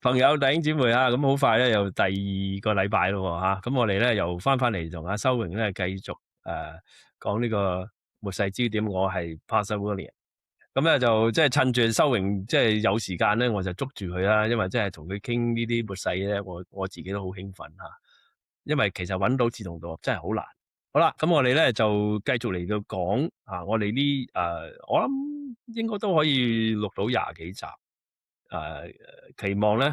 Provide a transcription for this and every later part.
朋友弟兄姊妹啊，咁好快咧，又第二個禮拜咯吓，咁我哋咧又翻嚟同阿修榮咧繼續講呢個末世焦點，我係 Pastor William，咁咧就即係趁住修榮即係有時間咧，我就捉住佢啦，因為即係同佢傾呢啲末世咧，我自己都好興奮吓，因為其實揾到志同道合真係好難。好啦，咁我哋咧就繼續嚟到講啊，我哋呢我諗應該都可以錄到20幾集。期望咧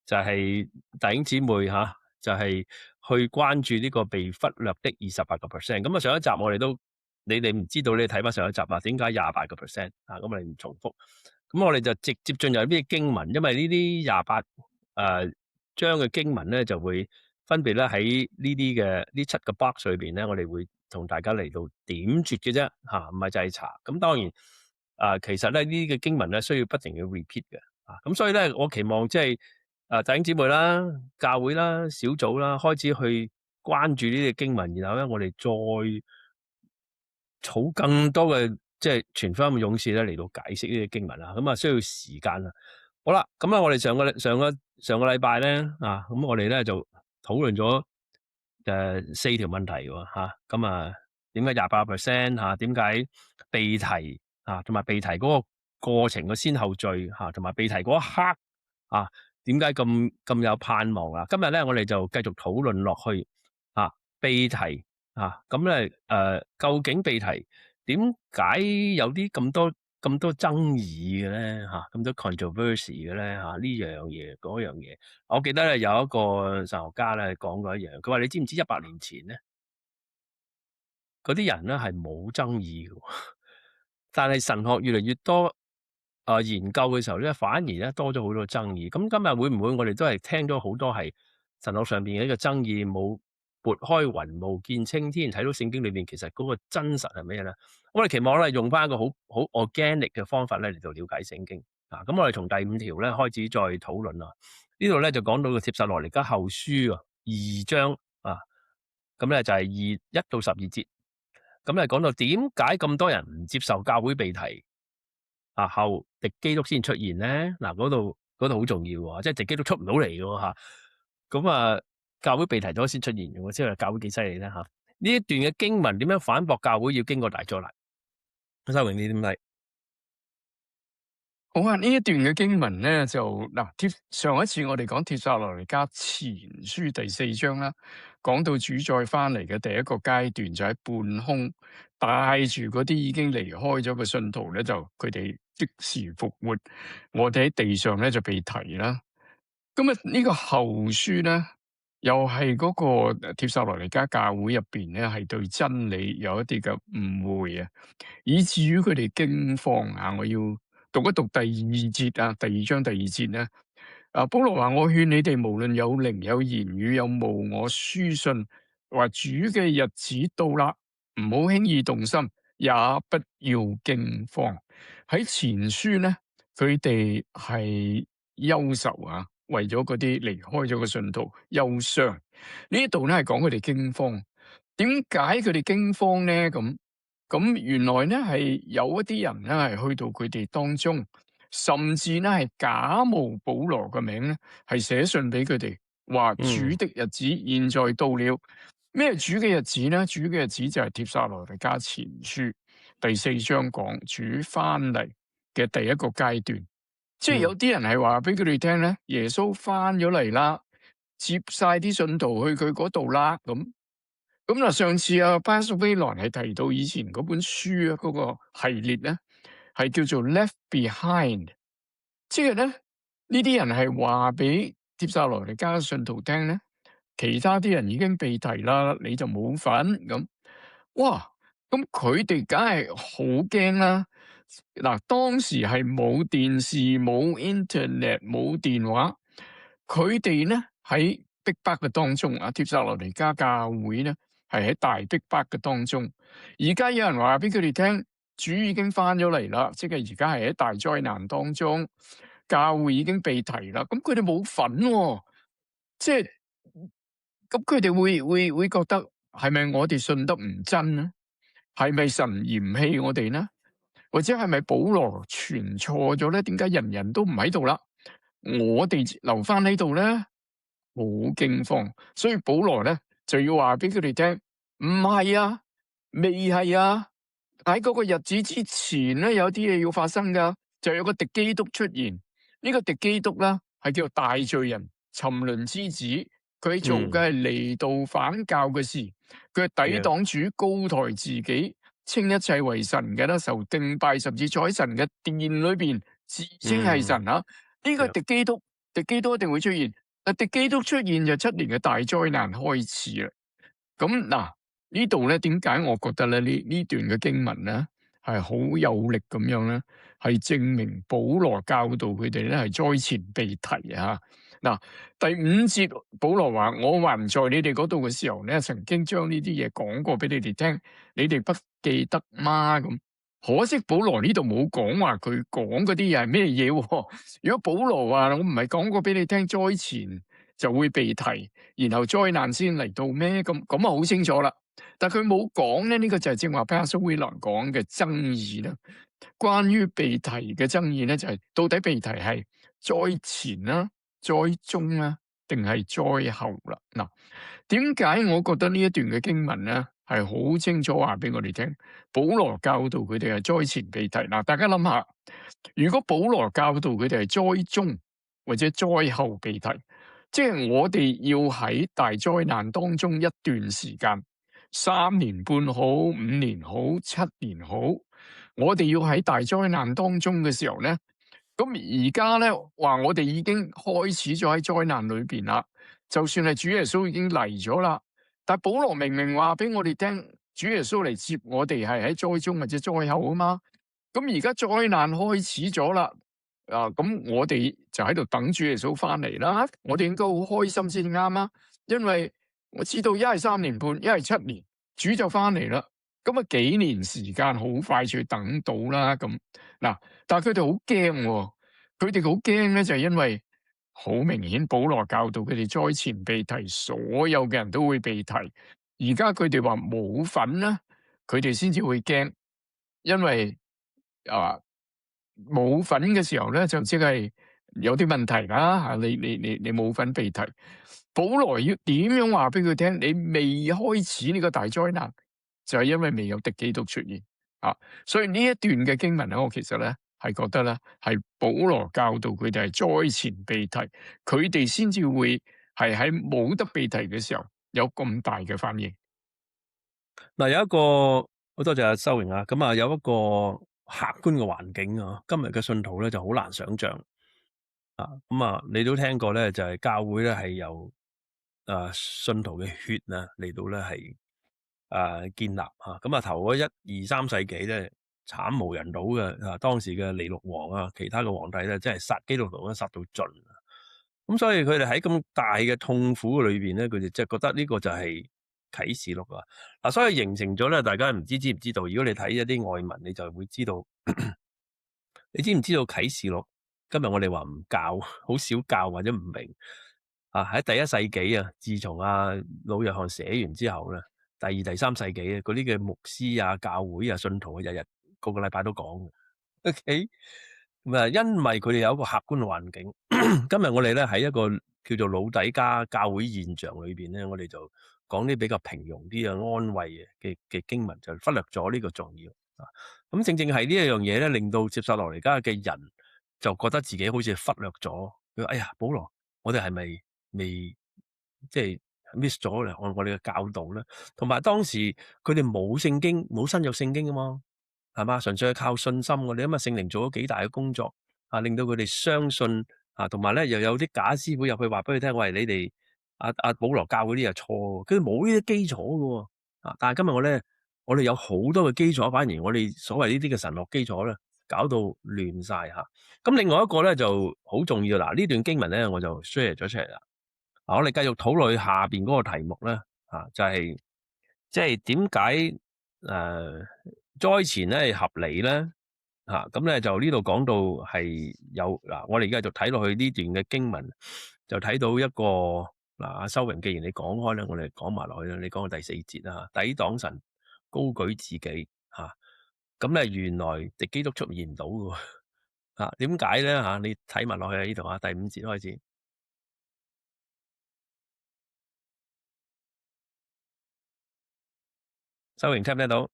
就係弟兄姊妹吓，就係去關注呢個被忽略的28%。咁啊，上一集我哋都你哋唔知道，你睇翻上一集啊，點解28%啊？咁我哋唔重複。咁我哋就直接進入呢啲經文，因為呢啲28章嘅經文咧，就會分別咧喺呢啲嘅呢7個 box 裏邊咧，我哋會同大家嚟到點綴嘅啫吓，唔係就係查。咁當然其實咧呢啲嘅經文咧需要不停要 repeat 嘅。咁所以咧，我期望即係弟兄姊妹啦、教會啦、小組啦，開始去關注呢啲經文，然後咧我哋再儲更多嘅即係傳福音嘅勇士咧嚟到解釋呢啲經文啦。咁啊需要時間啦。好啦，咁啊我哋上個禮拜咧咁我哋咧就討論咗4條問題喎吓。咁啊點解28%吓？點解被提同埋被提嗰個過程嘅先後序同埋被提嗰一刻點解咁有盼望啊？今日咧我哋就繼續討論落去被提咁咧究竟被提點解有啲咁多爭議嘅咧咁多 controversy 嘅咧呢樣嘢嗰樣嘢？我記得咧有一個神學家咧講過一樣，佢話你知唔知100年前咧嗰啲人咧係冇爭議嘅，但係神學越嚟越多研究嘅時候咧，反而咧多咗好多爭議。咁今日會唔會我哋都係聽咗好多係神學上邊嘅一個爭議，冇撥開雲霧見青天，睇到聖經裏邊其實嗰個真實係咩咧？我哋期望咧用翻一個好 organic 嘅方法咧嚟到了解聖經咁我哋從第5條咧開始再討論啦。呢度咧就講到個帖撒羅尼迦後書2章咁咧就係1到12節。咁咧講到點解咁多人唔接受教會被提後敵基督先出現咧？嗰度好重要喎，即係敵基督出唔到嚟嘅吓。咁教會被提咗先出現嘅，即係教會幾犀利咧吓。呢一段嘅經文點樣反駁教會要經過大災難？修榮你點睇？好啊，呢一段嘅經文咧就上一次我哋講帖撒羅尼迦前書第4章啦，講到主再翻嚟嘅第一個階段就喺半空帶住嗰啲已經離開咗嘅信徒咧，就佢哋即時復活，我哋喺地上咧就被提啦。咁呢個後書咧，又係嗰個帖撒羅尼迦教會入邊咧，係對真理有一啲嘅誤會啊，以至於佢哋驚慌啊！我要讀一讀第2節第2章第2節咧。保羅話：我勸你哋無論有靈有言語有冒我書信，話主嘅日子到啦，唔好輕易動心，也不要驚慌。喺前書咧，佢哋係憂愁為咗嗰啲離開咗嘅信徒憂傷。呢度咧係講佢哋驚慌。點解佢哋驚慌咧？咁原來咧係有一啲人咧係去到佢哋當中，甚至咧係假冒保羅嘅名咧，係寫信俾佢哋，話主的日子現在到了。咩主嘅日子咧？主嘅日子就係帖撒羅尼迦前書第4章講主翻嚟嘅第一個階段。即係有啲人係話俾佢哋聽咧，耶穌翻咗嚟啦，接晒啲信徒去佢嗰度啦。咁上次Pastor William 係提到以前嗰本書嗰個系列咧，係叫做 Left Behind。即係咧呢啲人係話俾帖撒羅尼迦信徒聽咧，其他啲人已經被提啦，你就冇份咁。哇！咁佢哋梗係好驚啦。當時係冇電視、冇 internet、冇電話，佢哋咧喺逼迫嘅當中帖撒羅尼迦教會咧係喺大逼迫嘅當中。而家有人話俾佢哋聽，主已經翻咗嚟啦，即係而家係喺大災難當中，教會已經被提啦。咁佢哋冇份即係咁佢哋會覺得係咪我哋信得唔真咧？係咪神嫌棄我哋呢？或者係咪保羅傳錯咗咧？點解人人都唔喺度啦？我哋留翻喺度咧，好驚慌，所以保羅咧就要話俾佢哋聽，唔係啊，未係啊，喺嗰個日子之前咧，有啲嘢要發生噶，就有個敵基督出現。呢個敵基督啦，係叫做大罪人、沉淪之子，佢做嗯，嘅係離道反教嘅事，佢係抵係啊，擋主，高抬自己，稱一切為神嘅啦，受敬拜，甚至坐喺神嘅殿裏邊，自稱係神嗯，啊！呢個係啊。敵基督一定會出現。敵基督出現就7年嘅大災難開始啦。咁嗱，呢度咧點解我覺得咧呢段嘅經文咧係好有力咁樣咧，係證明保羅教導佢哋咧係災前被提啊。嗱，第5節保羅話：我還在你哋嗰度嘅時候咧，曾經將呢啲嘢講過俾你哋聽，你哋不記得嗎？咁可惜保羅呢度冇講話佢講嗰啲嘢係咩嘢喎。如果保羅話我唔係講過俾你聽，災前就會被提，然後災難先嚟到咩？咁啊好清楚啦。但佢冇講咧，呢個就係正話 Pastor William 講嘅爭議啦。關於被提嘅爭議咧，就係到底被提係災前啦、災中啦，定係災後啦？嗱，點解我覺得呢一段嘅經文咧係好清楚話俾我哋聽？保羅教導佢哋係災前被提。嗱，大家諗下，如果保羅教導佢哋係災中或者災後被提，即係我哋要喺大災難當中一段時間，3年半好、5年好、7年好，我哋要喺大災難當中嘅時候咧，咁而家咧話我哋已經開始咗喺災難裏邊啦，就算係主耶穌已經嚟咗啦，但保羅明明話俾我哋聽，主耶穌嚟接我哋係喺災中或者災後啊嘛，咁而家災難開始咗啦。咁我哋就喺度等主耶穌翻嚟啦，我哋應該好開心先啱啊，因為我知道一係3年半，一係7年，主就翻嚟啦。咁啊幾年時間好快脆等到啦。咁嗱，但係佢哋好驚喎，佢哋好驚咧，就係因為好明顯保羅教導佢哋災前被提，所有嘅人都會被提。而家佢哋話冇份咧，佢哋先至會驚，因為啊。冇份嘅時候咧，就即係有啲問題啦嚇，你冇份被提，保羅要點樣話俾佢聽？你未開始呢個大災難，就係因為未有敵基督出現啊！所以呢一段嘅經文咧，我其實咧係覺得咧，係保羅教導佢哋係災前被提，佢哋先至會係喺冇得被提嘅時候有咁大嘅反應。嗱，有一個好多謝阿修榮啊，咁啊有一個客觀嘅環境啊，今日嘅信徒咧就好難想像啊，咁啊你都聽過咧，就係教會咧係由信徒嘅血啊嚟到咧係建立嚇，咁啊頭嗰1、2、3世紀咧慘無人道嘅啊，當時嘅尼祿王啊，其他嘅皇帝咧真係殺基督徒咧殺到盡，咁所以佢哋喺咁大嘅痛苦裏邊咧，佢哋即係覺得呢個就係啟示錄啊！嗱，所以形成咗咧，大家唔知唔知道？如果你睇一啲外文，你就會知道。你知唔知道啟示錄？今日我哋話唔教，好少教或者唔明啊！喺第1世紀啊，自從老約翰寫完之後咧，第2、第3世紀啊，嗰啲嘅牧師啊、教會啊、信徒啊，日日個個禮拜都講。OK，咁啊，因為佢哋有一個客觀嘅環境。今日我哋咧喺一個叫做老底嘉教會現象裏邊咧，我哋就講啲比較平庸啲嘅安慰嘅經文，就忽略咗呢個重要啊。咁正正係呢一樣嘢咧，令到帖撒羅尼迦嘅人就覺得自己好似忽略咗。佢話：哎呀，保羅，我哋係咪未即係 miss 咗咧？我哋嘅教導咧，同埋當時佢哋冇聖經，冇新約聖經㗎嘛，係嘛？純粹係靠信心。我哋因為聖靈做咗幾大嘅工作啊，令到佢哋相信啊，同埋咧又有啲假師傅入去話俾佢聽：喂，你哋保羅教嗰啲係錯，佢哋冇呢啲基礎㗎喎啊！但係今日我哋有好多嘅基礎，反而我哋所謂呢啲嘅神學基礎咧，搞到亂晒嚇。咁另外一個咧就好重要嗱，呢段經文咧我就 share 咗出嚟啦。嗱，我哋繼續討論下邊嗰個題目咧，就係即係點解災前咧係合理咧？咁咧就呢度講到係有嗱，我哋而家繼續睇落去呢段嘅經文，就睇到一個嗱，阿修榮，既然你講開咧，我哋講埋落去啦。你講到第4節啦，抵擋神，高舉自己嚇，咁咧原來敵基督出現唔到嘅喎點解咧嚇？你睇埋落去喺呢度啊，第五節開始，修榮聽唔聽到？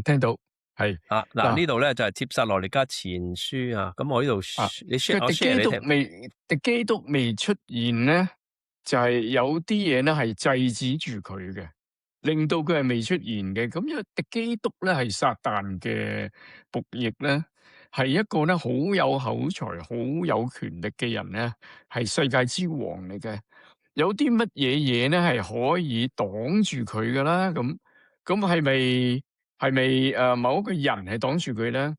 聽到，係。嗱嗱，呢度咧就係帖撒羅尼迦前書啊，咁我呢度啊，你 share 我 share 敵基督你聽，未出現咧，就係有啲嘢咧係制止住佢嘅，令到佢係未出現嘅。咁因為敵基督咧係撒旦嘅僕役咧，係一個咧好有口才、好有權力嘅人咧，係世界之王嚟嘅。有啲乜嘢嘢咧係可以擋住佢嘅啦？咁係咪某一個人係擋住佢咧？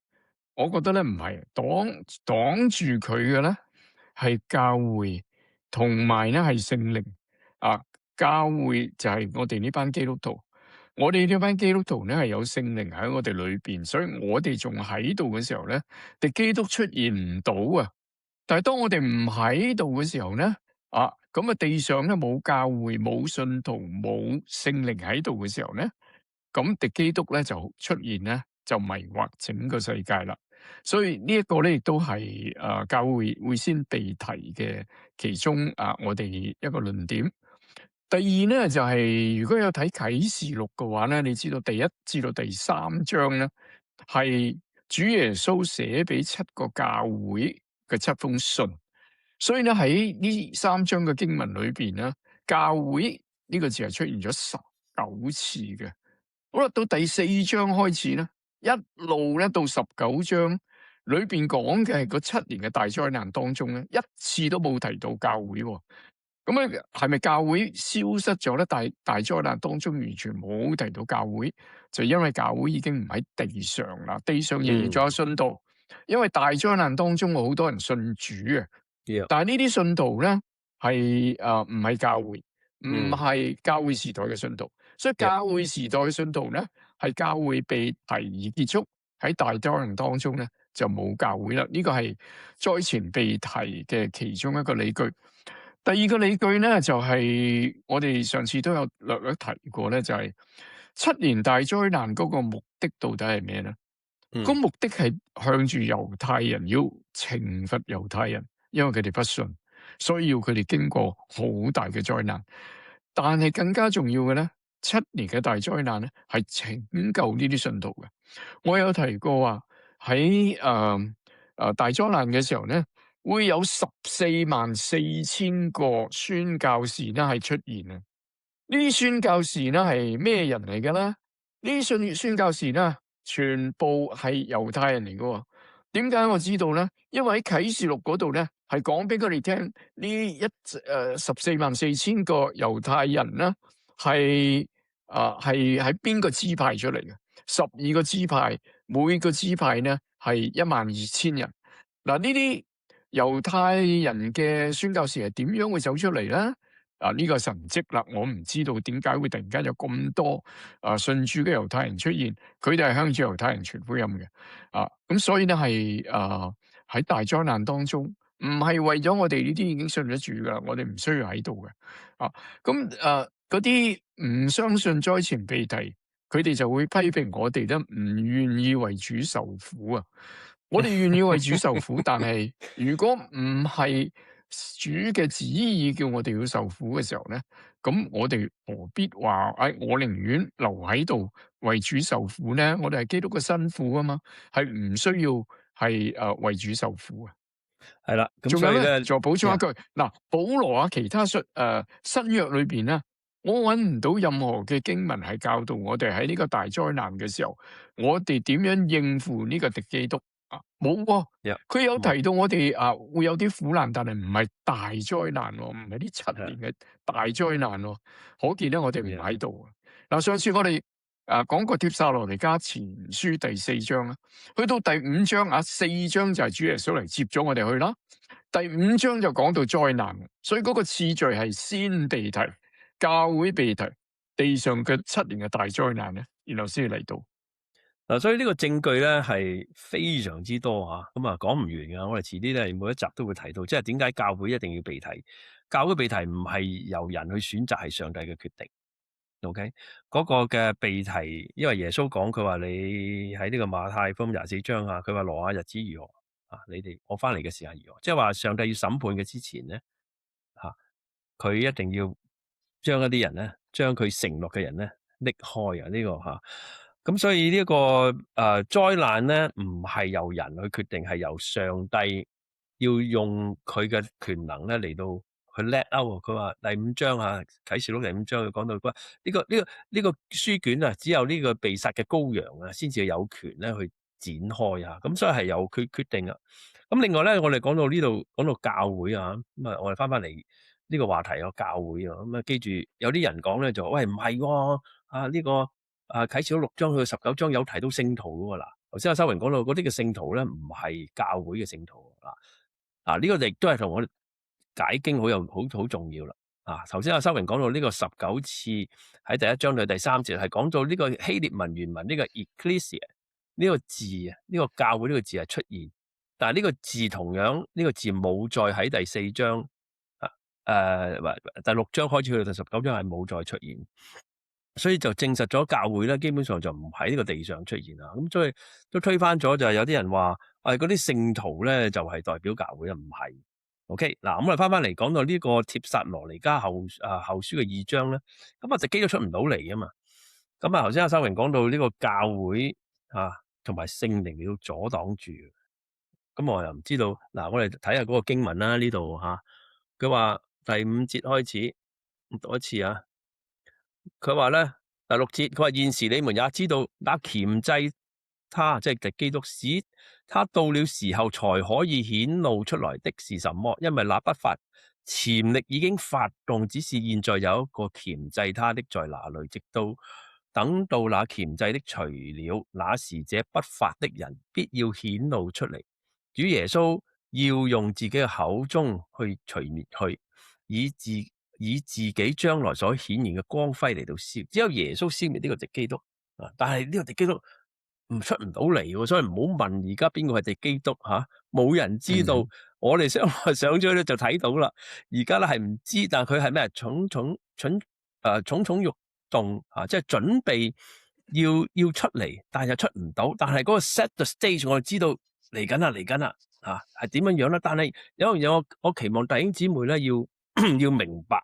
我覺得咧唔係，擋住佢嘅咧係教會，同埋咧係聖靈。啊，教會就係我哋呢班基督徒，我哋呢班基督徒咧係有聖靈喺我哋裏邊，所以我哋仲喺度嘅時候咧，敵基督出現唔到啊。但係當我哋唔喺度嘅時候咧，咁啊地上咧冇教會、冇信徒、冇聖靈喺度嘅時候咧，咁敵基督咧就出現咧，就迷惑整個世界啦。所以呢一個咧亦都係教會先被提嘅其中我哋一個論點。第二咧就係、如果有睇啟示錄嘅話咧，你知道第一至到第三章咧係主耶穌寫俾7個教會嘅7封信，所以咧喺呢三章嘅經文裏邊咧，教會呢個字係出現咗19次嘅。好啦，到第4章開始咧，一路咧到19章裏邊講嘅係嗰7年嘅大災難當中咧，一次都冇提到教會喎。咁咧係咪教會消失咗咧？大災難當中完全冇提到教會，就因為教會已經唔喺地上啦，地上仍然仲有信徒。因為大災難當中好多人信主啊，要但係呢啲信徒咧係唔係教會，唔嗯係教會時代嘅信徒，所以要教會時代嘅信徒咧係教會被提而結束，喺大災難當中咧就冇教會啦。呢個係災前被提嘅其中一個理據。第二個理據咧，就係、我哋上次都有略略提過咧，就係、7年大災難嗰個目的到底係咩咧？個嗯目的係向住猶太人要懲罰猶太人，因為佢哋不信，所以要佢哋經過好大嘅災難。但係更加重要嘅咧，7年嘅大災難咧係拯救呢啲信徒嘅。我有提過話喺大災難嘅時候咧，會有144000個宣教士咧係出現啊！呢啲宣教士咧係咩人嚟嘅咧？呢啲宣教士咧，全部係猶太人嚟嘅喎。點解我知道咧？因為喺啟示錄嗰度咧，係講俾佢哋聽，144000個猶太人咧係喺邊個支派出嚟嘅？12個支派，每個支派咧係12000人。嗱，呢啲猶太人嘅宣教士係點樣會走出嚟咧？呢個神蹟啦，我唔知道點解會突然間有咁多信主嘅猶太人出現，佢哋係向住猶太人傳福音嘅。咁所以咧係喺大災難當中，唔係為咗我哋呢啲已經信咗主噶，我哋唔需要喺度嘅。嗰啲唔相信災前被提，佢哋就會批評我哋咧唔願意為主受苦啊！我哋願意為主受苦，但係如果唔係主嘅旨意叫我哋要受苦嘅時候咧，咁我哋何必話我寧願留喺度為主受苦咧？我哋係基督嘅新婦啊嘛，係唔需要係為主受苦啊。係啦，咁仲有咧，所以咧，再補充一句，嗱，保羅其他新約裏邊咧，我揾唔到任何嘅經文係教導我哋喺呢個大災難嘅時候，我哋點樣應付呢個敵基督啊？冇喎，佢有提到我哋會有啲苦難，但係唔係大災難喎，唔係呢7年嘅大災難喎，可見咧我哋唔喺度啊。嗱，上次我哋講過帖撒羅尼迦前書第4章啦，去到第5章4章就係主耶穌嚟接咗我哋去啦。第5章就講到災難，所以嗰個次序係先被提，教會被提，地上嘅7年嘅大災難咧，然後先嚟到。所以呢個證據咧係非常之多嚇，咁講唔完噶。我哋遲啲咧每一集都會提到，即係點解教會一定要被提？教會被提唔係由人去選擇，係上帝嘅決定。OK，嗰個嘅被提，因為耶穌講佢話你喺呢個馬太福音24章佢話挪亞日子如何，我翻嚟嘅時間如何？即係話上帝要審判嘅之前咧，佢一定要將一啲人咧，將佢承諾嘅人咧拎開啊！呢個咁所以呢個災難咧，唔係由人去決定，係由上帝要用佢嘅權能咧嚟到去 let out。佢話第5章啟示錄第5章佢講到，佢話呢個書卷啊，只有呢個被殺嘅羔羊啊，先至有權咧去展開啊。咁所以係由佢決定啊。咁另外咧，我哋講到呢度講到教會啊，咁我哋翻嚟呢個話題個教會啊，咁記住有啲人講咧就喂唔係喎，呢個啟示錄6章去到19章有提到聖徒㗎喎。嗱，頭先阿修榮講到嗰啲嘅聖徒咧唔係教會嘅聖徒呢個亦都係同我哋解經好重要啦。頭先阿修榮講到呢個19次喺第1章到第3節係講到呢個希臘文原文呢個 ecclesia 呢個字啊，呢個教會呢個字係出現，但係呢個字同樣呢個字冇再喺第4章第6章開始去到第19章係冇再出現，所以就證實咗教會咧基本上就唔喺呢個地上出現啦。咁所以都推翻咗，就係有啲人話嗰啲聖徒咧就係代表教會啊，唔係。OK 嗱，咁我哋翻嚟講到呢個帖撒羅尼迦後書嘅2章咧，咁敵基都出唔到嚟啊嘛。咁頭先阿修榮講到呢個教會同埋聖靈你要阻擋住，咁我又唔知道。嗱，我哋睇下嗰個經文啦，呢度佢話第5節開始讀一次啊。佢話咧第6節，佢話現時你們也知道，那鉗制他即係敵基督，使他到了時候才可以顯露出來的是什麼？因為那不法潛力已經發動，只是現在有一個鉗制他的在哪裏，直到等到那鉗制的除了，那時這不法的人必要顯露出嚟。主耶穌要用自己嘅口中去除滅去，以自己將來所顯現嘅光輝嚟到消，只有耶穌消滅呢個敵基督但係呢個敵基督出唔到嚟喎，所以唔好問而家邊個係敵基督冇人知道。我哋上咗咧就睇到啦，而家咧係唔知，但係佢係咩蠢蠢欲動即係準備要出嚟，但係又出唔到。但係嗰個 set the stage 我哋知道嚟緊啦係點樣樣咧？但係有一樣嘢我期望弟兄姊妹咧要明白。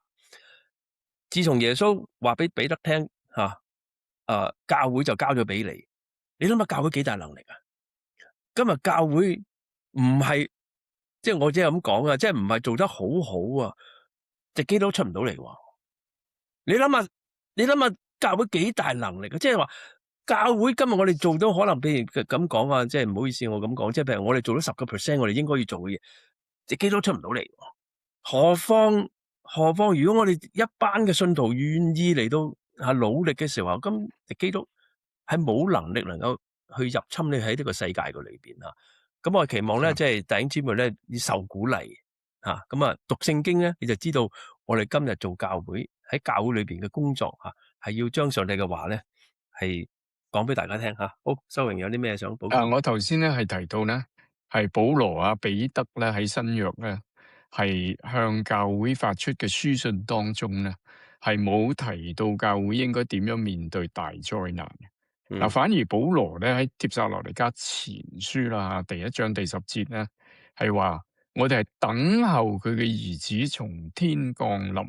自從耶穌話俾彼得聽教會就交咗俾你，你諗下教會幾大能力啊？今日教會唔係即係我只係咁講啊，即係唔係做得好好啊，敵基督出唔到嚟喎。你諗下教會幾大能力啊？即係話教會今日我哋做到可能譬如咁講啊，即係唔好意思我咁講，即係譬如我哋做到10%我哋應該要做嘅嘢，敵基督出唔到嚟喎。何況如果我哋一班嘅信徒願意嚟到努力嘅時候，咁敵基督係冇能力能夠去入侵你喺呢個世界嘅裏邊咁我期望咧，即係弟兄姊妹咧要受鼓勵咁讀聖經咧，你就知道我哋今日做教會喺教會裏邊嘅工作係要將上帝嘅話咧係講俾大家聽好，修榮有啲咩想補充？我頭先咧係提到咧，係保羅彼得咧喺新約咧係向教會發出嘅書信當中咧，係冇提到教會應該點樣面對大災難嘅。反而保羅咧喺帖撒羅尼迦前書啦第1章第10節咧係話，我哋係等候佢嘅兒子從天降臨，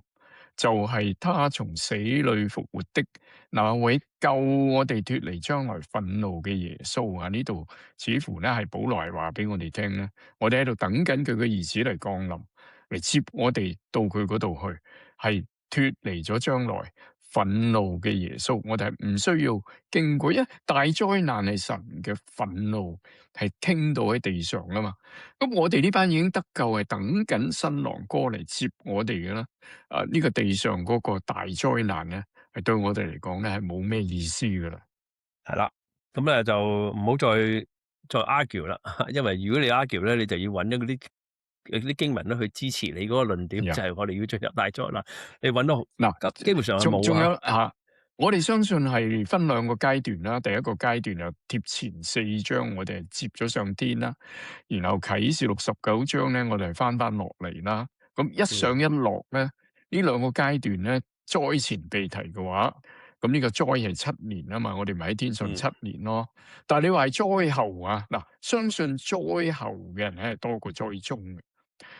就係他從死裏復活的那位救我哋脫離將來憤怒嘅耶穌呢度似乎咧係保羅係話俾我哋聽咧，我哋喺度等緊佢嘅兒子嚟降臨，嚟接我哋到佢嗰度去，係脫離咗將來憤怒嘅耶穌。我哋係唔需要經過，因為大災難係神嘅憤怒係傾到喺地上啦嘛。咁我哋呢班已經得救，係等緊新郎哥嚟接我哋嘅啦。呢個地上嗰個大災難咧，係對我哋嚟講咧係冇咩意思噶啦。係啦，咁咧就唔好再 argue 啦，因為如果你 argue 咧，你就要揾咗嗰啲經文咧去支持你嗰個論點，就係我哋要進入大災難。你揾到嗱，基本上係冇仲有我哋相信係分2個階段啦。第一個階段就貼前4章，我哋係接咗上天啦。然後啟示錄19章咧，我哋係翻落嚟啦。咁一上一落咧，呢2個階段咧，災前被提嘅話，咁呢個災係7年啊嘛，我哋咪喺天上嗯7年咯。但係你話係災後啊，嗱，相信災後嘅人咧係多過災中嘅。咁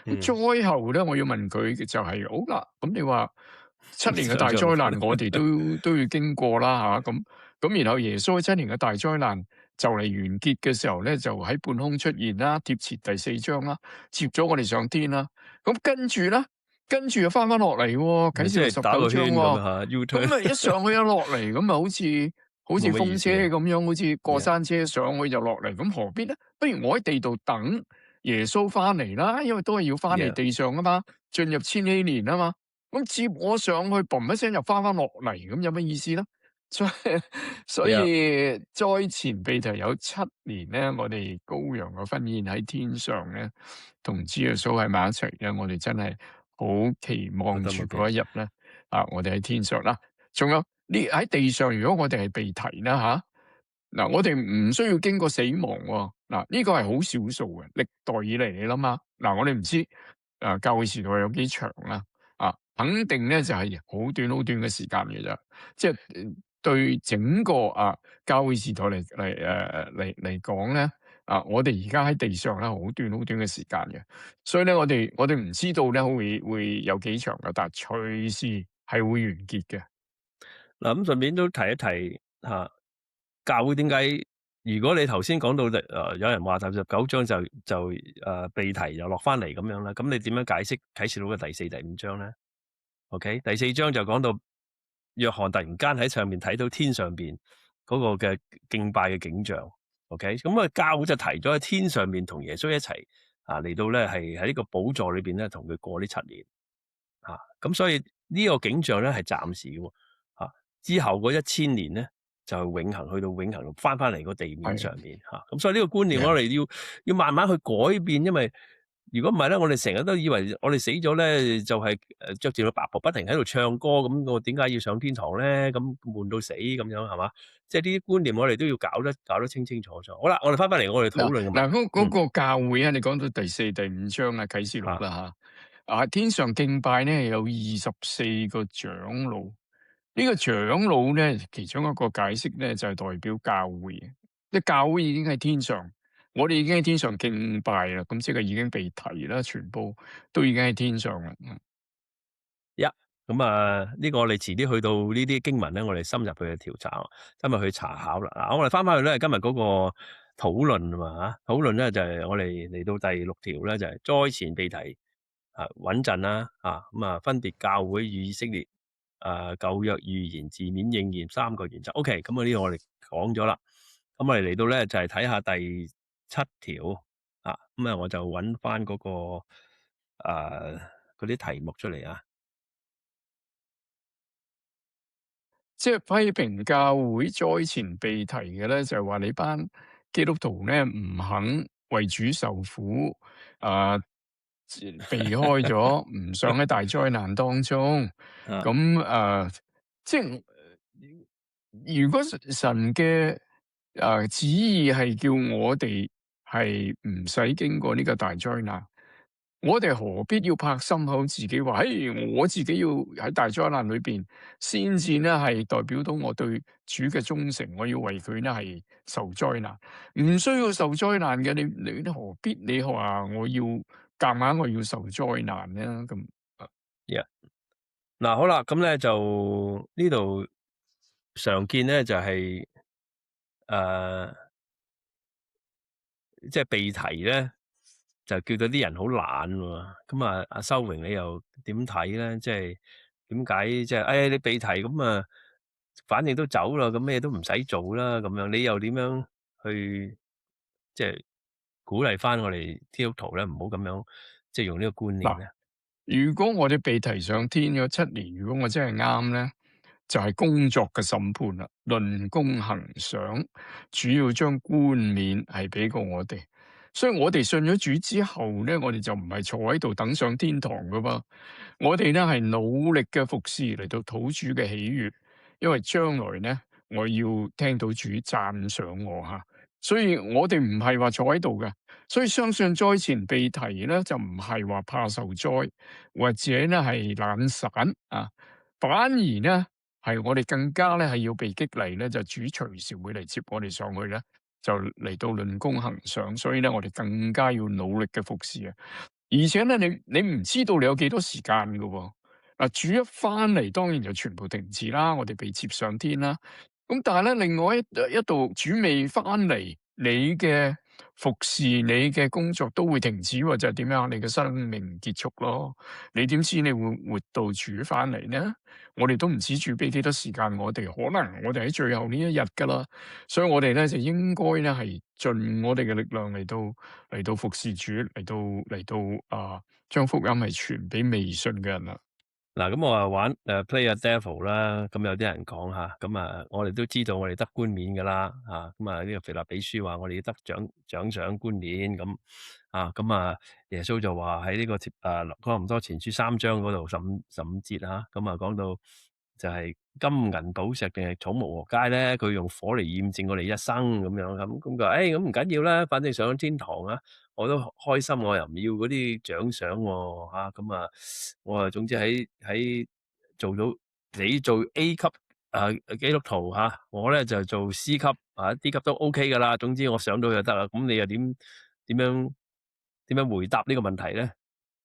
嗯，災後咧，我要問佢嘅就係、好啦，咁你話7年嘅大想象唔到。災難，我哋都要經過啦嚇，咁然後耶穌喺7年嘅大災難就嚟完結嘅時候咧，就喺半空出現啦，貼切第4章啦，接咗我哋上天啦。咁跟住又翻落嚟喎，啟示錄咪即係十九打個圈咁章喎，啊嚇，U-turn 咁啊一上去又落嚟，咁啊好似冇乜意風車思啊。咁樣，好似過 Yeah，山車上去就落嚟，咁何必咧？不如我喺地度等耶穌翻嚟啦，因為都係要翻嚟 yeah，地上啊嘛，進入千禧年啊嘛。咁接我上去，嘣一聲又翻落嚟，咁有乜意思咧？所以所 yeah，以災前被提有7年咧，我哋羔羊嘅婚宴喺天上咧，同主耶穌喺埋一齊咧，我哋真係好期望住覺得冇嘅。嗰一日咧，我哋喺天上啦。仲有呢喺地上，如果我哋係被提啦嗱，我哋唔需要經過死亡喎。嗱，呢個係好少數嘅，歷代以嚟你諗下，嗱，我哋唔知教會時代有幾長啦，肯定咧就係好短好短嘅時間嘅啫，即係對整個教會時代嚟講咧，我哋而家喺地上咧好短好短嘅時間嘅，所以咧我哋唔知道咧會有幾長嘅，但係隨時係會完結嘅。嗱，咁順便都提一提嚇，教會點解如果你頭先講到有人話第19章就被提又落翻嚟咁樣啦，咁你點樣解釋啟示錄嘅第4、第5章咧？OK，第4章就講到約翰突然間喺上面睇到天上邊嗰個嘅敬拜嘅景象。OK，咁教會就提咗喺天上面同耶穌一齊嚟到咧係喺呢個寶座裏邊咧同佢過呢7年咁所以呢個景象咧係暫時嘅喎。之後嗰1000年咧就係永恆，去到永恆翻嚟個地面上面咁所以呢個觀念我哋要慢慢去改變，因為如果唔係咧，我哋成日都以為我哋死咗咧就係着住個白袍不停喺度唱歌，咁我點解要上天堂咧？咁悶到死咁樣係嘛？即係呢啲觀念我哋都要搞得清清楚楚。好啦，我哋翻嚟我哋討論嘅問題。嗰個教會你講到第4、第5章啟示錄啦天上敬拜咧有24個長老，呢個長老咧其中一個解釋咧就係代表教會，即係教會已經喺天上，我哋已經喺天上敬拜啦，咁即係已經被提啦，全部都已經喺天上啦。咁呢個我哋遲啲去到呢啲經文咧，我哋深入去調查，深入去查考啦。嗱，我哋翻去咧今日嗰個討論啊嘛討論咧就係我哋嚟到第6條咧，就係災前被提穩陣啦分別教會與以色列舊約預言字面應驗3個原則。OK，咁呢個我哋講咗啦。咁我哋嚟到咧就係睇下第7條我就揾翻嗰個嗰啲題目出嚟啊。即係批評教會災前被提嘅咧，就係話你班基督徒咧唔肯為主受苦，避開咗，唔想喺大災難當中。咁即係如果神嘅旨意係叫我哋係唔使經過呢個大災難。我哋何必要拍心口自己話，我自己要喺大災難裏邊先至咧係代表到我對主嘅忠誠，我要為佢咧係受災難，唔需要受災難嘅，你何必你話我要夾硬我要受災難咧？咁嗱好啦，咁咧就呢度常見咧就係即係被提咧，就叫到啲人好懶喎。咁阿修榮你又點睇咧？即係點解即係你被提咁反正都走啦，咁咩都唔使做啦，咁樣你又點樣去即係鼓勵翻我哋基督徒咧，唔好咁樣即係用呢個觀念嗱，咧？如果我哋被提上天咗7年，如果我真係啱咧，就係工作嘅審判啦，論功行賞，主要將冠冕係俾過我哋。所以我哋信咗主之後咧，我哋就唔係坐喺度等上天堂噶噃，我哋咧係努力嘅服侍嚟到討主嘅喜悅，因為將來咧我要聽到主讚賞我所以我哋唔係話坐喺度嘅，所以相信災前被提咧就唔係話怕受災，或者咧係懶散反而咧係我哋更加咧係要被激勵咧，就主隨時會嚟接我哋上去咧，就嚟到論功行賞，所以咧我哋更加要努力嘅服侍啊！而且咧，你唔知道你有幾多時間㗎喎。嗱，主一翻嚟當然就全部停止啦，我哋被接上天啦。咁但係咧，另外一度主未翻嚟，你嘅服侍、你嘅工作都會停止喎，就係點樣？你嘅生命結束咯。你點知你會活到主翻嚟呢？我哋都唔知主俾幾多時間我哋，可能我哋喺最後呢一日㗎啦。所以我哋咧就應該咧係盡我哋嘅力量嚟到服侍主，嚟到將福音係傳俾未信嘅人啦。嗱，咁我啊玩play a devil 啦，咁有啲人講嚇，咁我哋都知道我哋得冠冕㗎啦，咁呢個腓立比書話我哋要得獎賞冠冕咁，耶穌就話喺呢個哥林多前書3章嗰度15節嚇，咁講到就係金銀寶石定係草木禾秸咧，佢用火嚟驗證我哋一生咁樣咁佢話咁唔緊要啦，反正上咗天堂啊！我都開心，我又唔要嗰啲獎賞喎，我總之喺做到你做 A 級基督徒我咧就做 C 級D 級都 OK 噶啦，總之我上到就得啦。咁你又點樣回答呢個問題咧？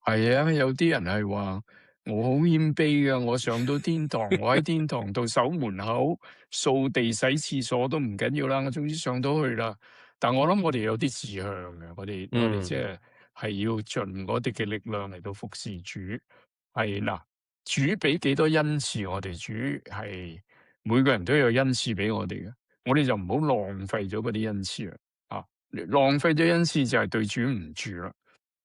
係啊，有啲人係話我好謙卑㗎，我上到天堂，我喺天堂度守門口、掃地、洗廁所都唔緊要啦，我總之上到去啦。但我諗我哋有啲志向嘅，我哋即係要盡我哋嘅力量嚟到服侍主。係嗱，主俾幾多恩賜我哋，主係每個人都有恩賜俾我哋嘅，我哋就唔好浪費咗嗰啲恩賜啦。浪費咗恩賜就係對主唔住啦。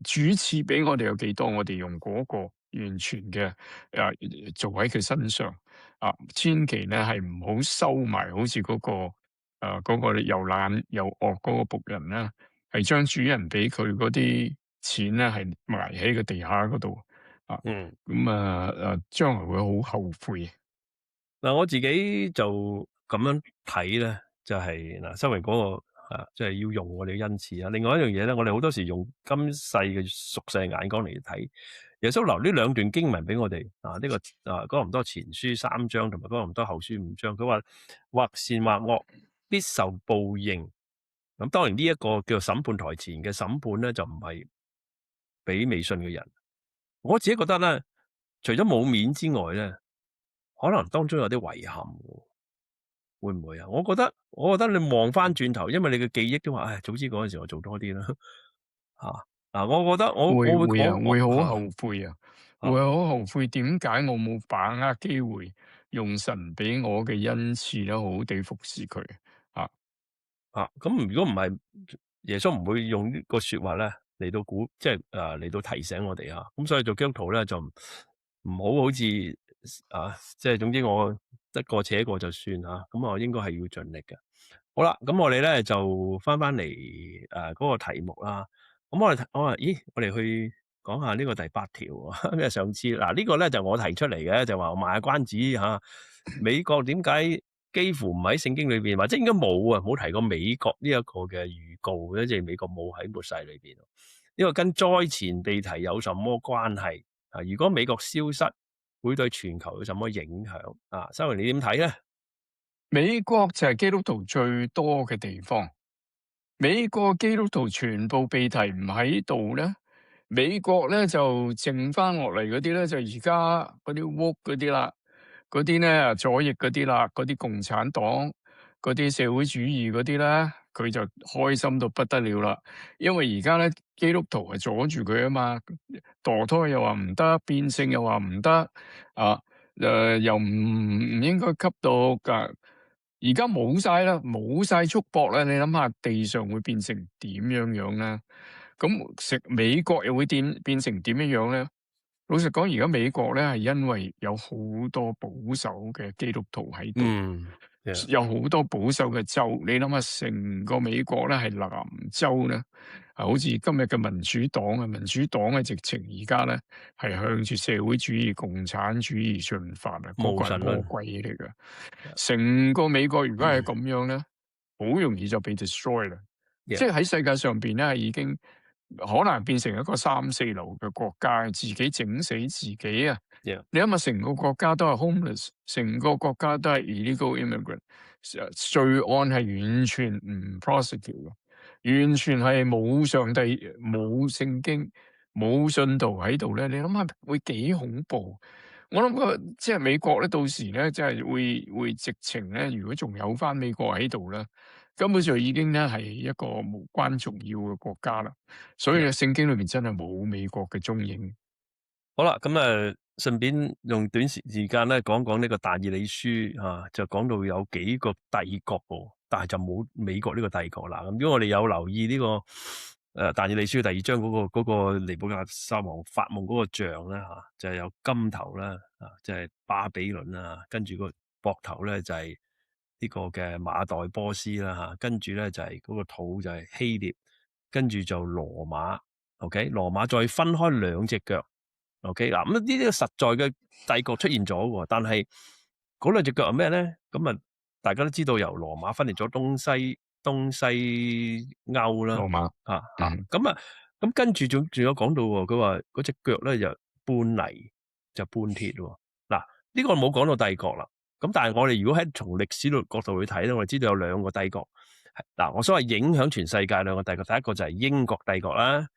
主賜俾我哋有幾多，我哋用嗰個完全嘅做喺佢身上千祈咧係唔好收埋，好似嗰個又懶又惡嗰個僕人啦，係將主人俾佢嗰啲錢咧係埋喺個地下嗰度將來會好後悔。嗱，我自己就咁樣睇咧，就係修榮嗰個即係要用我哋嘅恩賜啊。另外一樣嘢咧，我哋好多時用今世嘅俗世眼光嚟睇，耶穌留呢兩段經文俾我哋呢個哥林多前書3章同埋哥林多後書5章，佢話或善或惡必受報應。咁當然呢一個叫做審判台前嘅審判咧，就唔係俾未信嘅人。我自己覺得咧，除咗冇面之外咧，可能當中有啲遺憾，會唔會啊？我覺得你望翻轉頭，因為你嘅記憶都話，唉，早知嗰陣時我做多啲啦，我覺得會好後悔啊，會好後悔。點解我冇把握機會，用神俾我嘅恩賜咧，好好地服侍佢咁如果唔係，耶穌唔會用呢個說話咧嚟到即係嚟到提醒我哋咁所以做基督徒咧就唔好好似即係總之我得過且過就算咁我應該係要盡力嘅。好啦，咁我哋咧就翻嚟嗰個題目啦。咁我話我哋去講下呢個第8條，因為上次呢個咧就我提出嚟嘅，就話我賣下關子美國點解幾乎唔喺聖經裏邊，或者應該冇提過美國呢一個嘅預告咧，即係美國冇喺末世裏邊。呢個跟災前被提有什麼關係？如果美國消失，會對全球有什麼影響？修榮你點睇咧？美國就係基督徒最多嘅地方，美國基督徒全部被提唔喺度咧，美國咧就剩翻落嚟嗰啲咧，就而家嗰啲 woke 嗰啲啦，嗰啲咧左翼嗰啲啦，嗰啲共產黨嗰啲社會主義嗰啲咧，佢就開心到不得了啦，因為而家咧基督徒係阻住佢啊嘛，墮胎又話唔得，變性又話唔得又唔應該吸毒噶。而家冇晒啦，冇晒束縛啦，你諗下地上會變成點樣樣咧？咁美國又會變成點樣樣咧？老實講，而家美國咧係因為有好多保守嘅基督徒喺度，有好多保守嘅州。你諗下，成個美國咧係南州咧，好似今日嘅民主黨民主黨嘅直情而家咧係向住社會主義、共產主義進發個個係魔鬼嚟㗎。成個美國如果係咁樣咧，好容易就被 destroy 啦。即係喺世界上邊咧已經可能變成一個3、4流嘅國家，自己整死自己啊！ Yeah. 你諗下，成個國家都係 homeless，成個國家都係 illegal immigrant，罪案係完全唔 prosecute 嘅，完全係冇上帝、冇聖經、冇信徒喺度咧。你諗下會幾恐怖？我諗即係美國咧，到時咧，即係會直情咧，如果仲有翻美國喺度咧，根本上已經咧係一個無關重要嘅國家啦。所以 Yeah. 聖經裏面真係冇美國嘅蹤影。好啦，咁順便用短時間咧講講呢個但以理書啊，就講到有幾個帝國喎，但係就冇美國呢個帝國啦。咁如果我哋有留意呢個但以理書第2章嗰個尼布甲尼撒王發夢嗰個像咧嚇，就係有金頭啦，即係巴比倫啦，跟住個膊頭咧就係呢個嘅馬代波斯啦嚇，跟住咧就係嗰個肚就係希臘，跟住就羅馬。OK， 羅馬再分開2隻腳。OK， 嗱，咁呢啲實在嘅帝國出現咗喎，但係嗰2隻腳係咩咧？咁啊，大家都知道由羅馬分裂咗東西歐啦，羅馬，咁跟住仲有講到喎，佢話嗰隻腳咧就半泥就半鐵喎。嗱，呢個冇講到帝國啦。咁但係我哋如果喺從歷史角度去睇咧，我哋知道有2個帝國。嗱，我所謂影響全世界2個帝國，第一個就係英國帝國啦。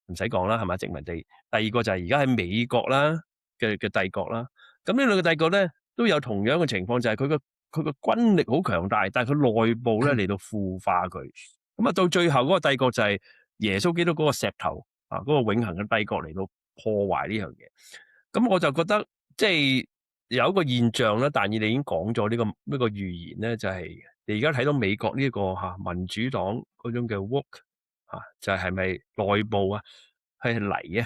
唔使講啦，係咪殖民地？第二個就係而家喺美國啦嘅帝國啦。咁呢2個帝國咧都有同樣嘅情況，就係佢個軍力好強大，但係佢內部咧嚟到腐化佢。咁啊，到最後嗰個帝國就係耶穌基督嗰個石頭啊，嗰個永恆嘅帝國嚟到破壞呢樣嘢。咁我就覺得即係有一個現象咧，但以理已經講咗呢個預言咧，就係你而家睇到美國呢個民主黨嗰種嘅 woke。就係咪內部係泥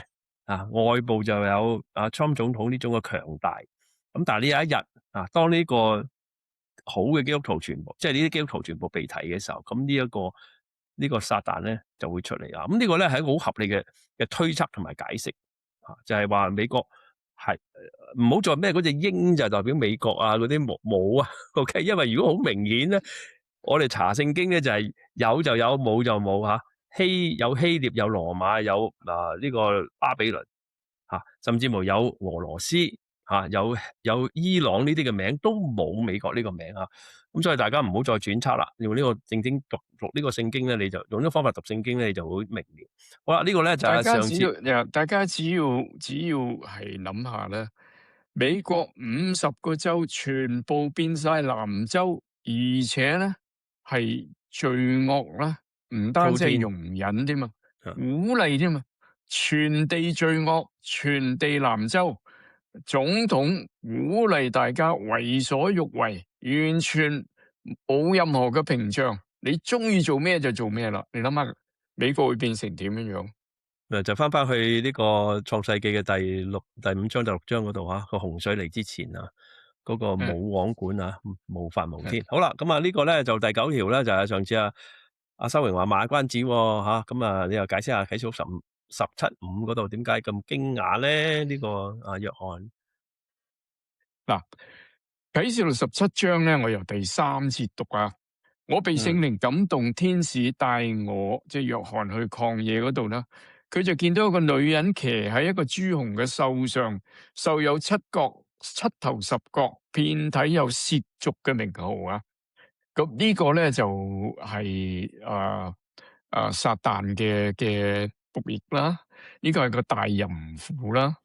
外部就有川普總統呢種嘅強大。咁但係呢有一日當呢個好嘅基督徒全部，即係呢啲基督徒全部被提嘅時候，咁呢個撒旦咧就會出嚟啦。咁呢個咧係一個好合理嘅推測同埋解釋就係話美國係唔好再咩嗰隻鷹就代表美國嗰啲冇OK， 因為如果好明顯咧，我哋查聖經咧就係有就有，冇就冇有希臘，有羅馬，有呢個巴比倫甚至乎有俄羅斯有伊朗呢啲嘅名都冇美國呢個名咁所以大家唔好再揣測啦，用呢個正經讀呢個聖經咧，你就用呢個方法讀聖經咧，你就會明了。好啦，呢個咧就係上次大家只要係諗下咧，美國50個州全部變晒藍州，而且咧係罪惡啦，唔單止係容忍添嘛，鼓勵添嘛，全地罪惡，全地藍州，總統鼓勵大家為所欲為，完全冇任何嘅屏障，你中意做咩就做咩啦。你諗下，美國會變成點樣樣？就翻去呢個創世記嘅第5章第6章嗰度個洪水嚟之前嗰個冇王管無法無天。好啦，咁呢個咧就第9條咧就係上次阿修榮話賣關子咁你又解釋下啟示錄17:5嗰度點解咁驚訝咧？呢個約翰嗱，啟示錄17章咧，我由第3節讀我被聖靈感動，天使帶我即係約翰去曠野嗰度啦。佢就見到一個女人騎喺一個朱紅嘅獸上，獸有7角、7頭10角，遍體有褻瀆嘅名號咁呢個咧就係撒旦嘅僕役啦，呢個係個大淫婦啦。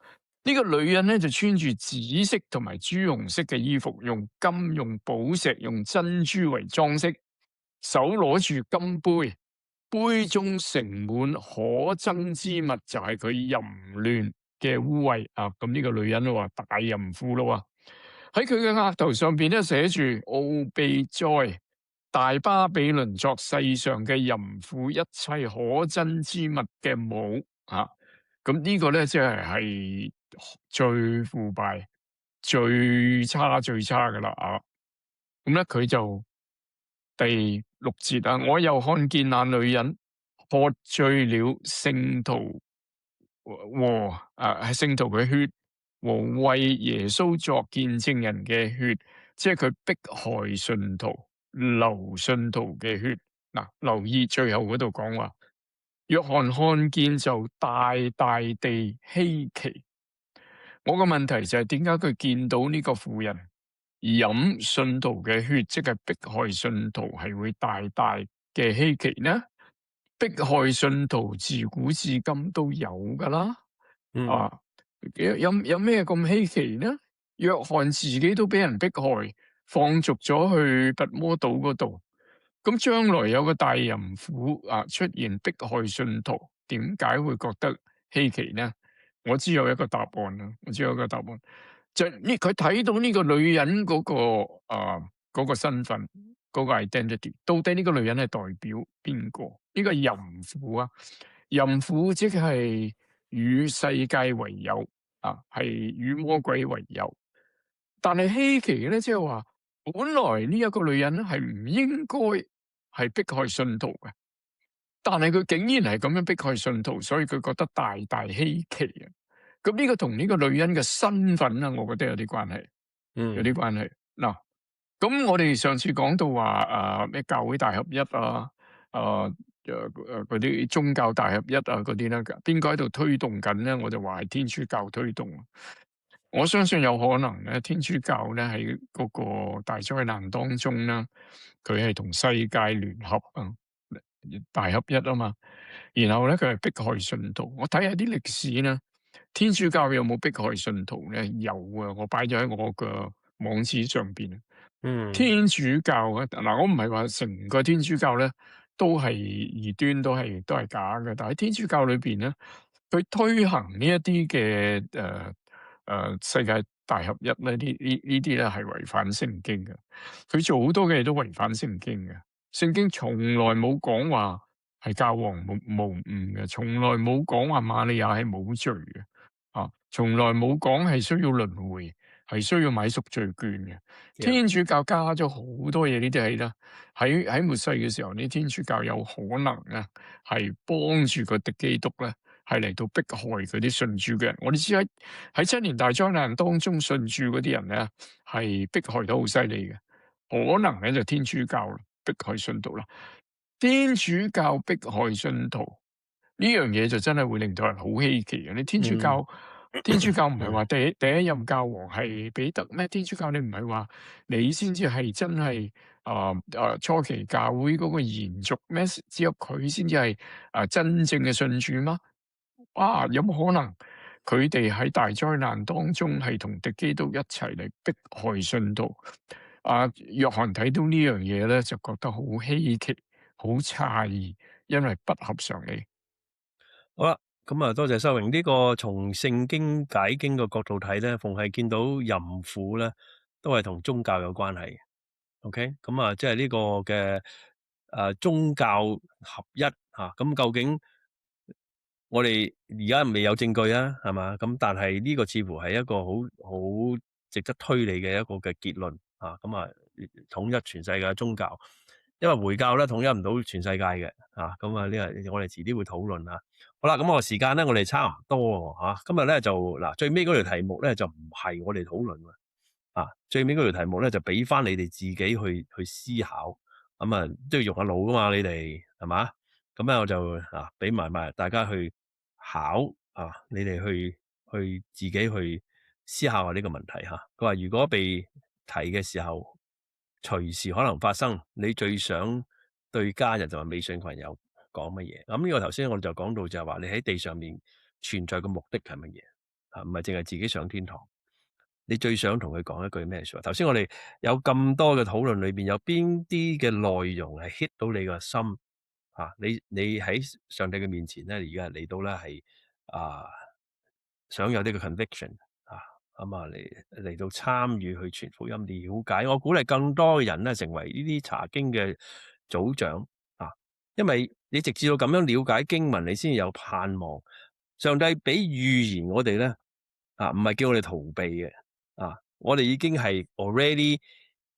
呢個女人咧就穿住紫色同埋朱紅色嘅衣服，用金、用寶石、用珍珠為裝飾，手攞住金杯，杯中盛滿可憎之物，就係佢淫亂嘅污穢咁呢個女人咯，大淫婦咯，喺佢嘅額頭上邊咧寫住奧秘哉，大巴比倫作世上嘅淫婦，一切可憎之物嘅母咁呢個咧即係最腐敗、最差噶啦咁咧佢就第6節我又看見那女人喝醉了聖徒和聖徒嘅血和為耶穌作見證人嘅血，即係佢迫害信徒、流信徒嘅血。留意最後嗰度講話，約翰看見就大大地稀奇。我個問題就係點解佢見到呢個婦人飲信徒嘅血，即係迫害信徒，係會大大嘅稀奇呢？迫害信徒自古至今都有㗎啦，嗯啊，有咩咁稀奇呢？約翰自己都俾人迫害，放逐咗去拔摩島嗰度。咁將來有個大淫婦出現迫害信徒，點解會覺得稀奇呢？我知有一個答案啦，就係佢睇到呢個女人嗰個身份，嗰個 identity，到底呢個女人係代表邊個？呢個淫婦啊，淫婦即係與世界為友係與魔鬼為友。但係稀奇嘅咧，即係話本來呢一個女人咧係唔應該係迫害信徒嘅，但係佢竟然係咁樣迫害信徒，所以佢覺得大大稀奇啊！咁呢個同呢個女人嘅身份啊，我覺得有啲關係，有啲關係。嗱，咁我哋上次講到話咩教會大合一嗰啲宗教大合一嗰啲咧，邊個喺度推動緊咧？我就話係天主教推動。我相信有可能咧，天主教咧喺嗰個大災難當中咧，佢係同世界聯合大合一啊嘛。然後咧，佢係迫害信徒。我睇下啲歷史咧，天主教有冇迫害信徒咧？有啊，我擺咗喺我個網址上邊。天主教嗱，我唔係話成個天主教咧都係異端，都係假嘅。但係天主教裏邊咧，佢推行呢一啲嘅世界大合一咧，呢啲咧係違反聖經嘅。佢做好多嘅嘢都違反聖經嘅。聖經從來冇講話係教皇無誤嘅，從來冇講話瑪利亞係冇罪嘅，從來冇講係需要輪迴，係需要買贖罪券嘅。天主教加咗好多嘢呢啲係啦，喺末世嘅時候，呢天主教有可能咧係幫住個敵基督咧，係嚟到迫害嗰啲信主嘅人。我哋知喺7年大災難當中，信主嗰啲人咧係迫害得好犀利嘅，可能咧就天主教迫害信徒啦。天主教迫害信徒呢樣嘢就真係會令到人好稀奇嘅。你天主教唔係話第一任教皇係彼得咩？天主教你唔係話你先至係真係初期教會嗰個延續咩？只有佢先至係真正嘅信主嗎？有冇可能佢哋喺大災難當中係同敵基督一齊嚟迫害信徒？約翰睇到呢樣嘢咧，就覺得好稀奇、好詫異，因為不合常理。好啦，咁多謝修榮。呢個從聖經解經嘅角度睇咧，逢係見到淫婦咧，都係同宗教有關係嘅。OK，咁即係呢個嘅宗教合一咁究竟我哋而家未有證據啊，係嘛？咁但係呢個似乎係一個好值得推理嘅一個嘅結論統一全世界嘅宗教，因為回教咧統一唔到全世界嘅呢個我哋遲啲會討論啊。好啦，咁我時間咧我哋差唔多今日咧就最尾嗰條題目咧就唔係我哋討論最尾嗰條題目咧就俾翻你哋自己去思考，都要用下腦噶嘛，你哋係嘛？咁咧我就俾埋大家去考你哋去自己去思考下呢個問題吓。佢話如果被提嘅時候，隨時可能發生，你最想對家人同埋微信群友講乜嘢？咁呢個頭先我哋就講到就係話你喺地上面存在嘅目的係乜嘢？唔係淨係自己上天堂。你最想同佢講一句咩說話？頭先我哋有咁多嘅討論裏邊，有邊啲嘅內容係 hit 到你個心你喺上帝嘅面前咧，而家嚟到咧係想有呢個 conviction 嚟到參與去傳福音了解。我鼓勵更多嘅人咧成為呢啲查經嘅組長因為你直至到咁樣了解經文，你先有盼望。上帝俾預言我哋咧唔係叫我哋逃避嘅我哋已經係 already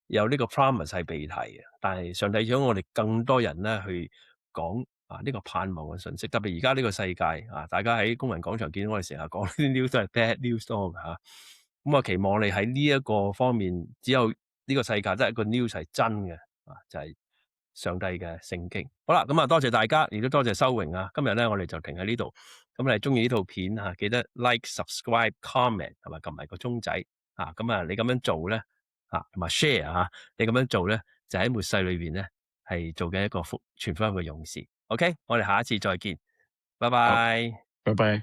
有呢個 promise 係被提嘅，但係上帝想我哋更多人咧去講呢個盼望嘅信息。特別而家呢個世界大家喺公民廣場見到我哋成日講呢啲 news 都係 bad news 多嘅咁我期望你喺呢一個方面，只有呢個世界得一個 news 係真嘅就係上帝嘅聖經。好啦，咁啊多謝大家，亦都多謝修榮啊。今日咧我哋就停喺呢度。咁你中意呢套片嚇，記得 like、subscribe、comment 同埋撳埋個鐘仔啊。咁啊，你咁樣做咧同埋 share 嚇，你咁樣做咧就喺末世裏邊咧係做緊一個傳福音嘅勇士。OK，我哋下一次再見，拜好，拜。拜拜。